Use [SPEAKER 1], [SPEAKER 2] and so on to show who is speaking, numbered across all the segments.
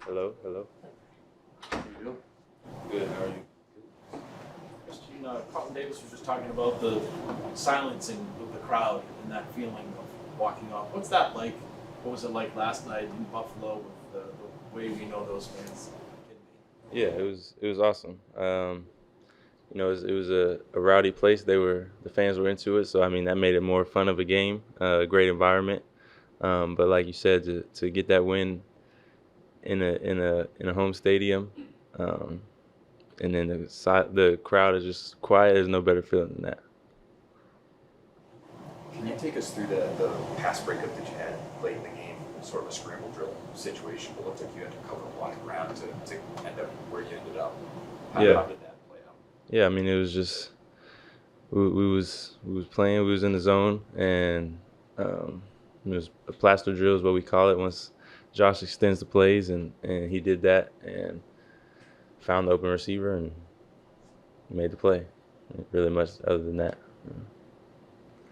[SPEAKER 1] Hello, hello.
[SPEAKER 2] How you doing?
[SPEAKER 1] Good. How are you?
[SPEAKER 2] Christine, Carlton Davis was just talking about the silencing of the crowd and that feeling of walking off. What's that like? What was it like last night in Buffalo with the way we know those fans can be?
[SPEAKER 1] Yeah, it was awesome. It was a rowdy place. The fans were into it, so I mean that made it more fun of a game. A great environment. But like you said, to get that win in a home stadium, um, and then the crowd is just quiet. There's no better feeling than that.
[SPEAKER 3] Can you take us through the pass breakup that you had late in the game, sort of a scramble drill situation, but it looked like you had to cover a lot of ground to end up where you ended up.
[SPEAKER 1] Yeah.
[SPEAKER 3] How did that play out?
[SPEAKER 1] Yeah, I mean it was just we was playing, we was in the zone, and it was a plaster drill is what we call it. Once Josh extends the plays, and he did that and found the open receiver and made the play. Really much other than that.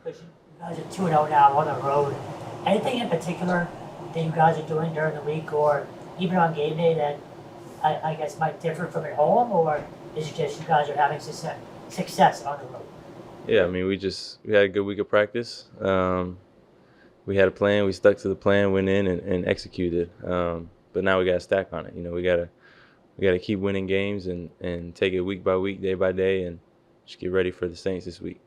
[SPEAKER 4] But you guys are 2-0 now on the road. Anything in particular that you guys are doing during the week or even on game day that I guess might differ from at home, or is it just you guys are having success on the road?
[SPEAKER 1] Yeah, I mean we had a good week of practice. We had a plan. We stuck to the plan, went in and executed. But now we got to stack on it. We gotta keep winning games and take it week by week, day by day, and just get ready for the Saints this week.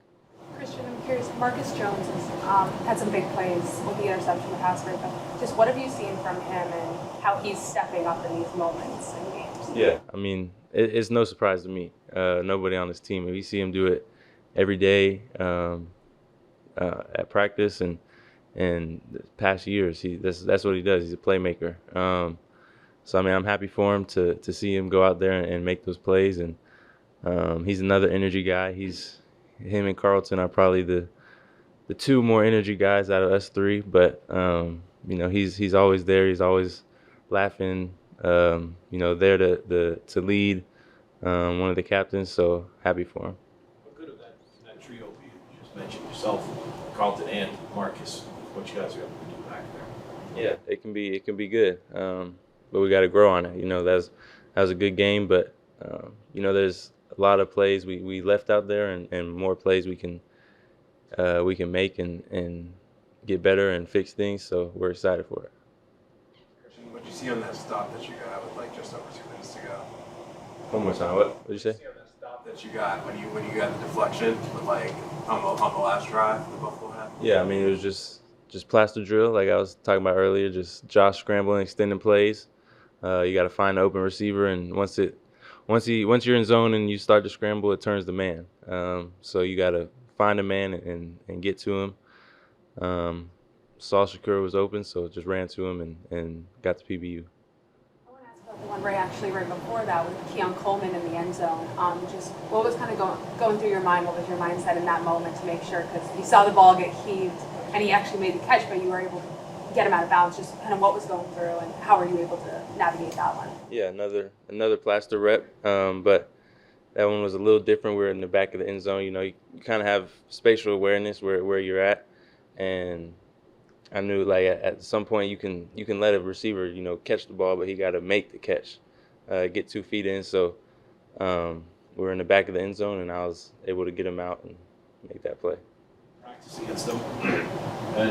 [SPEAKER 5] Christian, I'm curious. Marcus Jones has had some big plays with the interception, the pass breakup. Just what have you seen from him and how he's stepping up in these moments in games?
[SPEAKER 1] Yeah, I mean it's no surprise to me. Nobody on this team. We see him do it every day at practice and the past years. That's what he does. He's a playmaker. So I mean I'm happy for him to see him go out there and make those plays, and he's another energy guy. Him and Carlton are probably the two more energy guys out of us three, but he's always there. He's always laughing. There to lead. One of the captains. So happy for him.
[SPEAKER 2] What good of that trio you just mentioned yourself, Carlton and Marcus, what you guys are able to do back there?
[SPEAKER 1] Yeah, it can be good. But we got to grow on it. That was a good game, but there's a lot of plays we left out there, and more plays we can make and get better and fix things. So we're excited for it.
[SPEAKER 6] What did you see on that stop that you got with like just over 2 minutes to go?
[SPEAKER 1] One more time. What did you say?
[SPEAKER 6] See on that stop that you got when you got the deflection with like on the last drive the Buffalo had?
[SPEAKER 1] Yeah, I mean it was just plaster drill, like I was talking about earlier. Just Josh scrambling, extending plays. You got to find the open receiver, and once you're in zone and you start to scramble, it turns the man. So you got to find a man and get to him. Saul Shakur was open, so just ran to him and got the PBU.
[SPEAKER 5] I want to ask about the one right before that with Keon Coleman in the end zone. Just what was kind of going through your mind? What was your mindset in that moment to make sure, because you saw the ball get heaved and he actually made the catch, but you were able to get him out of bounds. Just kind of what was going through and how were you able to navigate that one?
[SPEAKER 1] Yeah, another plaster rep, but that one was a little different. We were in the back of the end zone. You kind of have spatial awareness where you're at, and I knew like at some point you can let a receiver catch the ball, but he got to make the catch, get 2 feet in. So we were in the back of the end zone, and I was able to get him out and make that play.
[SPEAKER 2] Practice against them.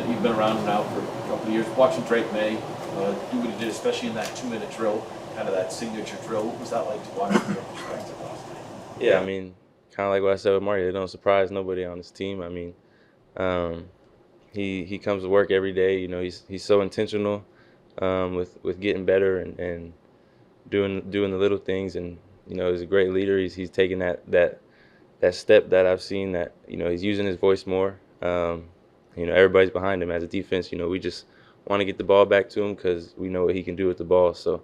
[SPEAKER 2] You've been around now for a couple of years. Watching Drake May do what he did, especially in that 2-minute drill, kind of that signature drill. What was that like to watch from your perspective last night?
[SPEAKER 1] Yeah, I mean, kind of like what I said with Mario, it don't surprise nobody on this team. I mean, he comes to work every day. He's so intentional with getting better and doing the little things, and he's a great leader. He's taking that step that I've seen, that he's using his voice more. Everybody's behind him as a defense. We just want to get the ball back to him because we know what he can do with the ball. So.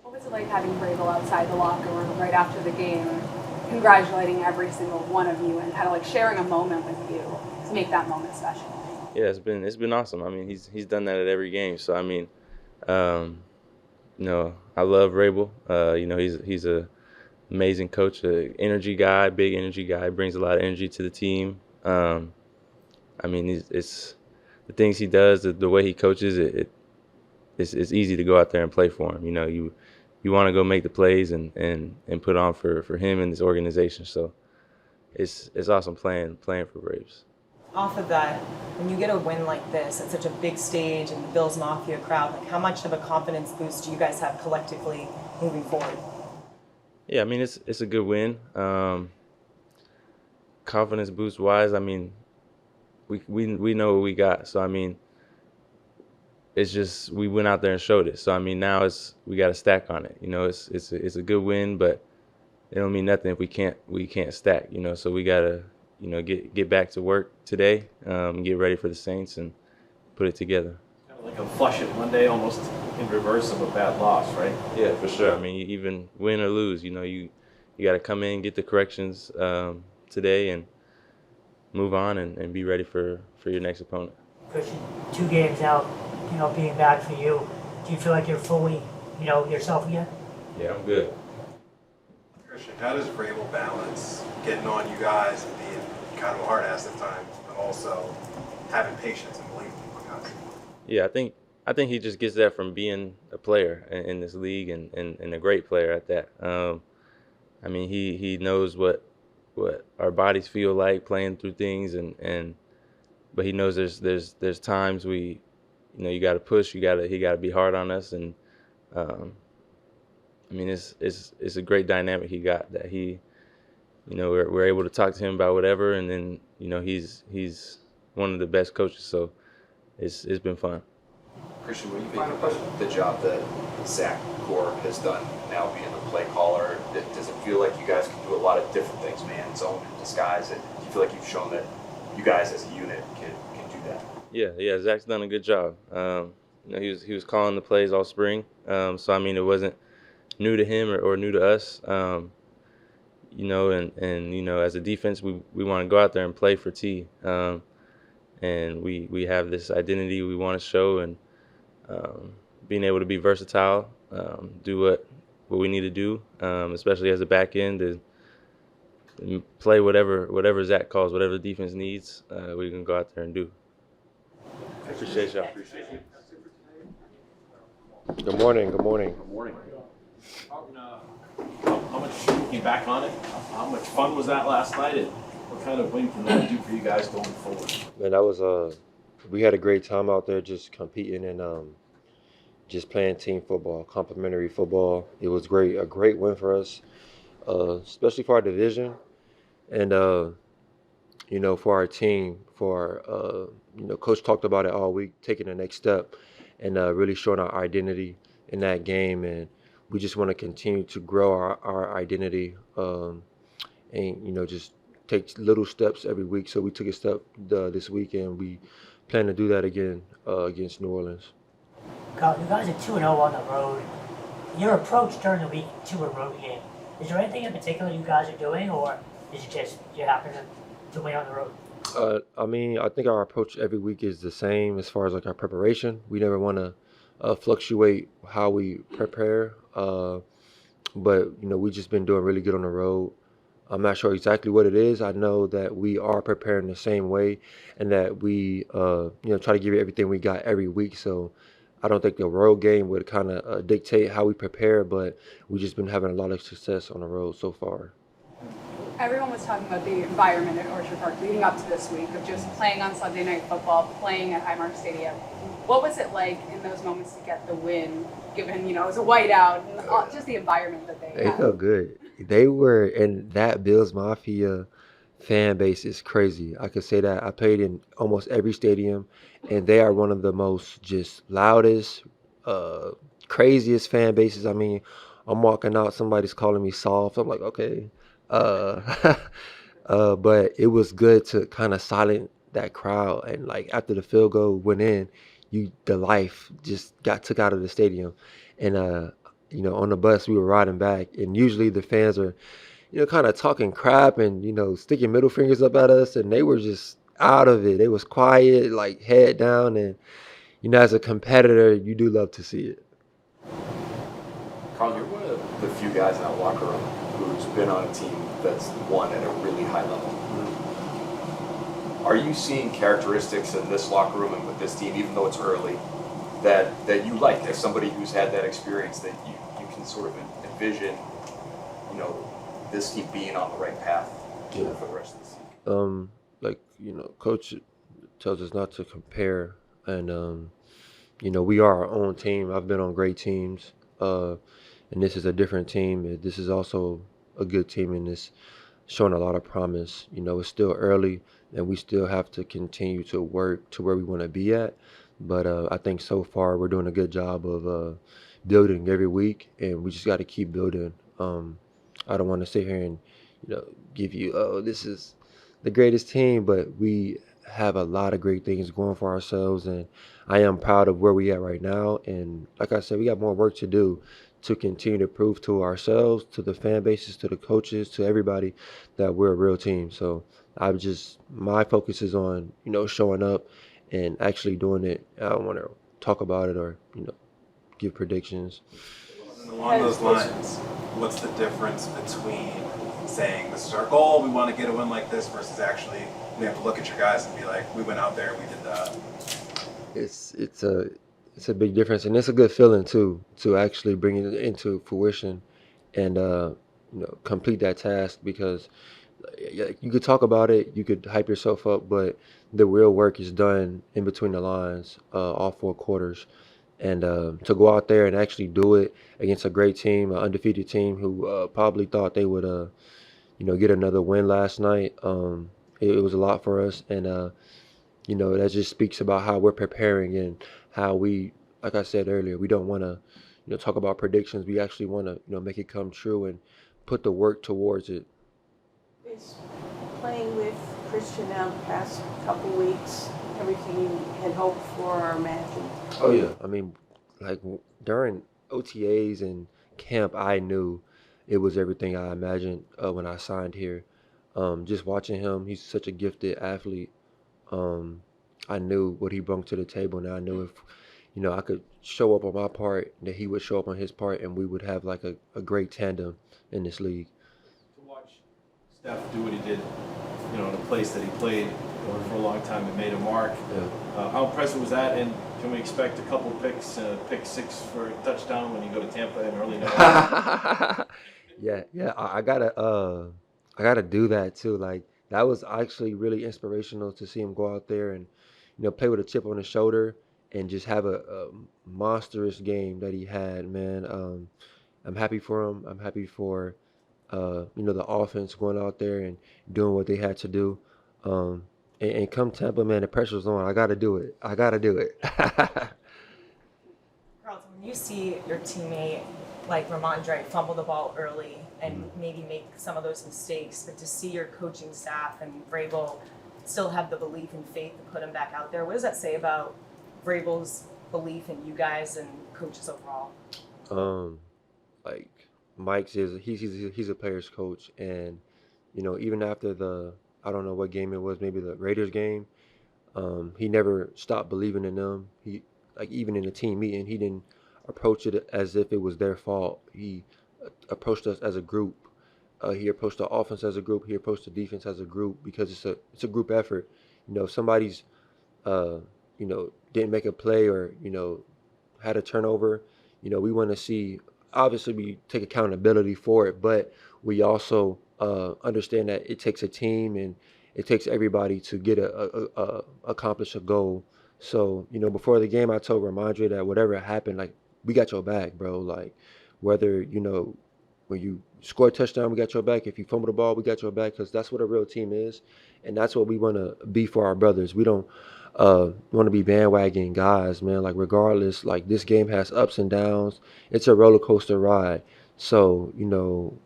[SPEAKER 5] What was it like having Vrabel outside the locker room right after the game, congratulating every single one of you and kind of like sharing a moment with you to make that moment special?
[SPEAKER 1] Yeah, it's been awesome. I mean, he's done that at every game. So I mean, I love Vrabel. He's a amazing coach, an energy guy, big energy guy. Brings a lot of energy to the team. I mean, it's the things he does, the way he coaches it. it's easy to go out there and play for him. You know, you want to go make the plays and put on for him and this organization. So it's awesome playing for Braves.
[SPEAKER 7] Off of that, when you get a win like this at such a big stage and the Bills Mafia crowd, like how much of a confidence boost do you guys have collectively moving forward?
[SPEAKER 1] Yeah, I mean it's a good win. Confidence boost wise, I mean we know what we got. So I mean it's just we went out there and showed it. So I mean now we got to stack on it. You know, it's a good win, but it don't mean nothing if we can't stack. You know, so we gotta get back to work today, get ready for the Saints and put it together.
[SPEAKER 2] Kind of like a flush it Monday, almost in reverse of a bad loss, right?
[SPEAKER 1] Yeah, for sure. I mean, you even win or lose, you got to come in, get the corrections today, and move on and be ready for your next opponent.
[SPEAKER 4] Christian, 2 games out, being back for you, do you feel like you're fully, yourself again?
[SPEAKER 1] Yeah, I'm good.
[SPEAKER 6] Christian, how does Vrabel balance getting on you guys and being kind of a hard ass at times, but also having patience and believing in you guys?
[SPEAKER 1] Yeah, I think he just gets that from being a player in this league and a great player at that. I mean, he knows what our bodies feel like playing through things, but he knows there's times you got to push, he got to be hard on us, and I mean it's a great dynamic he got that we're able to talk to him about whatever, and then he's one of the best coaches, so it's been fun.
[SPEAKER 3] Christian, what do you think of the job that Zach Gore has done now being the play caller? Does it feel like you guys can do a lot of different things, man, zone and disguise it? Do you feel like you've shown that you guys as a unit can do that?
[SPEAKER 1] Yeah, Zach's done a good job. He was calling the plays all spring, so I mean it wasn't new to him or new to us. And as a defense, we want to go out there and play for T. And we have this identity we want to show, and being able to be versatile, do what we need to do, especially as a back end, and play whatever Zach calls, whatever the defense needs, we can go out there and do. I appreciate y'all.
[SPEAKER 8] Good morning.
[SPEAKER 2] Good morning. How much looking back on it? How much fun was that last night, and what kind of win can that do for you guys going forward?
[SPEAKER 8] Man, that was we had a great time out there just competing and just playing team football, complimentary football. It was great, a great win for us, especially for our division, and for our team. Coach talked about it all week, taking the next step and really showing our identity in that game, and we just want to continue to grow our identity and just take little steps every week. So we took a step this week, and we plan to do that again against New Orleans.
[SPEAKER 4] You guys are 2-0 on the road. Your approach during the week to a road game, is there anything in particular you guys are doing, or is it just you happen to win on the road?
[SPEAKER 8] I think our approach every week is the same as far as like our preparation. We never want to fluctuate how we prepare, but we just been doing really good on the road. I'm not sure exactly what it is. I know that we are preparing the same way, and that we try to give you everything we got every week. So I don't think the road game would kind of dictate how we prepare, but we've just been having a lot of success on the road so far.
[SPEAKER 5] Everyone was talking about the environment at Orchard Park leading up to this week of just playing on Sunday Night Football, playing at Highmark Stadium. What was it like in those moments to get the win, given, it was a whiteout and just the environment that they had?
[SPEAKER 8] They felt good. They were, and that Bills Mafia fan base is crazy. I could say that. I played in almost every stadium, and they are one of the most just loudest, craziest fan bases. I mean, I'm walking out, somebody's calling me soft. I'm like, okay. But it was good to kind of silence that crowd, and like after the field goal went in, the life just got took out of the stadium, and on the bus we were riding back, and usually the fans are kind of talking crap and sticking middle fingers up at us, and they were just out of it. They was quiet, like head down, and as a competitor you do love to see it.
[SPEAKER 3] Carl, you're one of the few guys in that locker room who's been on a team that's won at a really high level. Are you seeing characteristics in this locker room and with this team, even though it's early, that you like, as somebody who's had that experience, that you can sort of envision, this team being on the right path for the rest of the season?
[SPEAKER 8] Like, coach tells us not to compare, and we are our own team. I've been on great teams, and this is a different team. This is also a good team, and it's showing a lot of promise. It's still early, and we still have to continue to work to where we want to be at. But I think so far we're doing a good job of building every week, and we just got to keep building. I don't want to sit here and give you, oh, this is the greatest team, but we have a lot of great things going for ourselves, and I am proud of where we at right now. And like I said, we got more work to do to continue to prove to ourselves, to the fan bases, to the coaches, to everybody that we're a real team. So my focus is on showing up and actually doing it. I don't want to talk about it or give predictions.
[SPEAKER 6] And along those lines, what's the difference between saying this is our goal, we want to get a win like this, versus actually we have to look at your guys and be like, we went out there, we did that?
[SPEAKER 8] It's a big difference, and it's a good feeling too to actually bring it into fruition and complete that task, because you could talk about it, you could hype yourself up, but the real work is done in between the lines, all 4 quarters. And to go out there and actually do it against a great team, an undefeated team who probably thought they would, get another win last night. It was a lot for us, and that just speaks about how we're preparing and how we, like I said earlier, we don't want to, talk about predictions. We actually want to, make it come true and put the work towards it.
[SPEAKER 9] Is playing with Christian now the past couple weeks everything you had hoped for or imagined?
[SPEAKER 8] Oh yeah, I mean, like during OTAs and camp, I knew it was everything I imagined when I signed here. Just watching him, he's such a gifted athlete. Um, I knew what he brought to the table, and I knew if I could show up on my part, that he would show up on his part, and we would have like a great tandem in this league.
[SPEAKER 2] To watch Steph do what he did, in a place that he played for a long time and made a mark.
[SPEAKER 8] Yeah.
[SPEAKER 2] How impressive was that? And can we expect a couple picks, pick 6 for a touchdown when you go to Tampa in early November?
[SPEAKER 8] Yeah, I gotta do that too. Like that was actually really inspirational to see him go out there and play with a chip on his shoulder and just have a monstrous game that he had, man. I'm happy for him. I'm happy for the offense going out there and doing what they had to do. And come Tampa, man, the pressure's on. I gotta do it.
[SPEAKER 7] Carlton, when you see your teammate like Ramondre fumble the ball early and maybe make some of those mistakes, but to see your coaching staff and Vrabel still have the belief and faith to put him back out there, what does that say about Vrabel's belief in you guys and coaches overall?
[SPEAKER 8] Like Mike's he's a player's coach, and even after I don't know what game it was, maybe the Raiders game, he never stopped believing in them. He, like, even in the team meeting, he didn't approach it as if it was their fault. He approached us as a group. He approached the offense as a group. He approached the defense as a group, because it's a group effort. If somebody's didn't make a play or had a turnover, we want to see. Obviously, we take accountability for it, but we also understand that it takes a team and it takes everybody to get accomplish a goal. So before the game, I told Ramondre that whatever happened, like, we got your back, bro. Like, whether when you score a touchdown, we got your back. If you fumble the ball, we got your back, because that's what a real team is, and that's what we want to be for our brothers. We don't want to be bandwagon guys, man. Like, regardless, like, this game has ups and downs. It's a roller coaster ride. So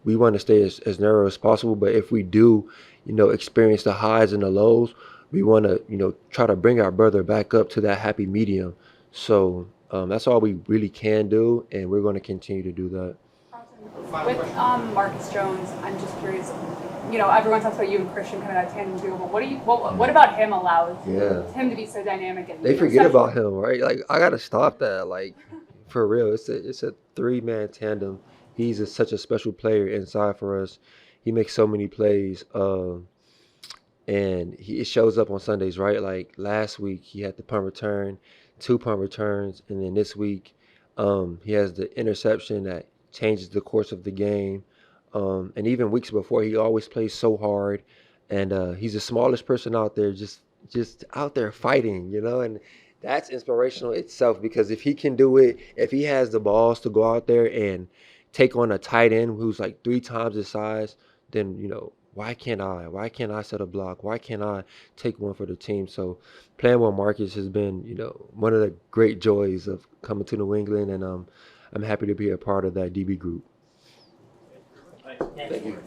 [SPEAKER 8] we want to stay as narrow as possible. But if we do, experience the highs and the lows, we want to try to bring our brother back up to that happy medium. So that's all we really can do, and we're going to continue to do that.
[SPEAKER 5] With Marcus Jones, I'm just curious. Everyone talks about you and Christian kind of that tandem duo, but what about him allows him to be so dynamic? And
[SPEAKER 8] They forget about him, right? Like, I gotta stop that. Like, for real, it's a 3-man tandem. He's such a special player inside for us. He makes so many plays, and it shows up on Sundays, right? Like last week, he had the punt return. 2 punt returns, and then this week he has the interception that changes the course of the game. And even weeks before, he always plays so hard, and he's the smallest person out there, just out there fighting, and that's inspirational itself because if he can do it, if he has the balls to go out there and take on a tight end who's like 3 times his size, then why can't I? Why can't I set a block? Why can't I take one for the team? So playing with Marcus has been, one of the great joys of coming to New England, and I'm happy to be a part of that DB group.
[SPEAKER 2] Thanks.
[SPEAKER 8] Thank you.